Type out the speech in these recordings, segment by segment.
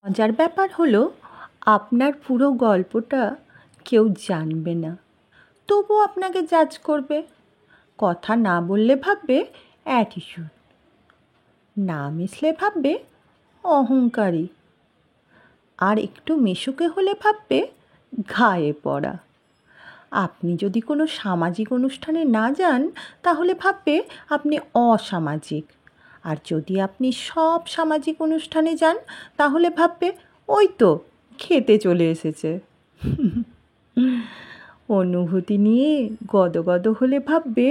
মজার ব্যাপার হলো আপনার পুরো গল্পটা কেউ জানবে না, তবুও আপনাকে জাজ করবে। কথা না বললে ভাববে অ্যাটিটিউড, না মিশলে ভাববে অহংকারী, আর একটু মিশুকে হলে ভাববে ঘায়ে পড়া। আপনি যদি কোনো সামাজিক অনুষ্ঠানে না যান তাহলে ভাববে আপনি অসামাজিক, আর যদি আপনি সব সামাজিক অনুষ্ঠানে যান তাহলে ভাববে ওই তো খেতে চলে এসেছে। অনুভূতি নিয়ে গদগদ হলে ভাববে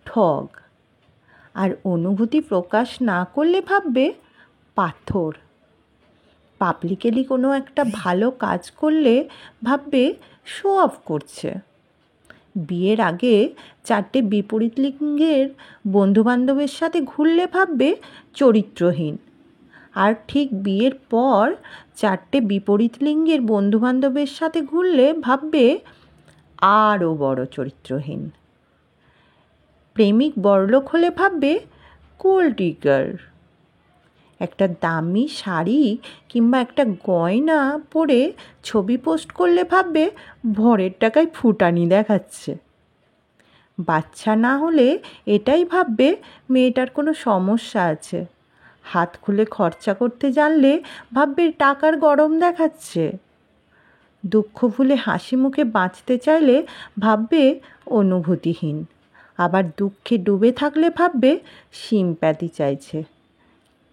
ঠগ, আর অনুভূতি প্রকাশ না করলে ভাববে পাথর। পাবলিকেলি কোনো একটা ভালো কাজ করলে ভাববে শো অফ করছে। বিয়ের আগে 4টে বিপরীত লিঙ্গের বন্ধুবান্ধবের সাথে ঘুরলে ভাববে চরিত্রহীন, আর ঠিক বিয়ের পর 4টে বিপরীত লিঙ্গের বন্ধুবান্ধবের সাথে ঘুরলে ভাববে আরও বড় চরিত্রহীন। প্রেমিক বড়লোক হলে ভাববে গোল্ড ডিগার। একটা দামি শাড়ি কিংবা একটা গয়না পরে ছবি পোস্ট করলে ভাববে ভরের টাকায় ফুটানি দেখাচ্ছে। বাচ্চা না হলে এটাই ভাববে মেয়েটার কোনো সমস্যা আছে। হাত খুলে খরচা করতে জানলে ভাববে টাকার গরম দেখাচ্ছে। দুঃখ ভুলে হাসি মুখে বাঁচতে চাইলে ভাববে অনুভূতিহীন, আবার দুঃখে ডুবে থাকলে ভাববে সিম্প্যাথি চাইছে।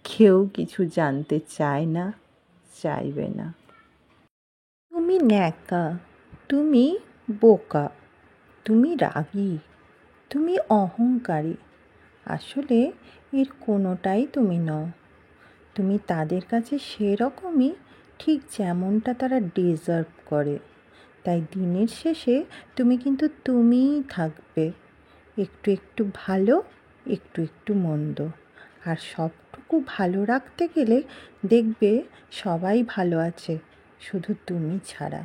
কেউ কিছু জানতে চায় না, চাইবে না। তুমি ন্যাকা, তুমি বোকা, তুমি রাগী, তুমি অহংকারী। আসলে এর কোনোটাই তুমি নও। তুমি তাদের কাছে সেরকমই, ঠিক যেমনটা তারা ডিজার্ভ করে। তাই দিনের শেষে তুমি কিন্তু তুমিই থাকবে, একটু একটু ভালো, একটু একটু মন্দ। আর সবটুকু ভালো রাখতে গেলে দেখবে সবাই ভালো আছে, শুধু তুমি ছাড়া।